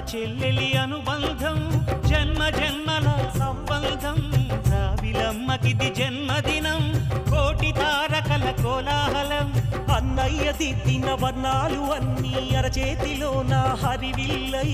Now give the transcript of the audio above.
చెల్లెలి అనుబంధం జన్మ జన్మల సంబంధం రావిలమ్మకిది జన్మదినం కోటి తారకల కోలాహలం అన్నయ్య దిద్దిన వర్ణాలు అన్నీ అరచేతిలో నా హరివిల్లై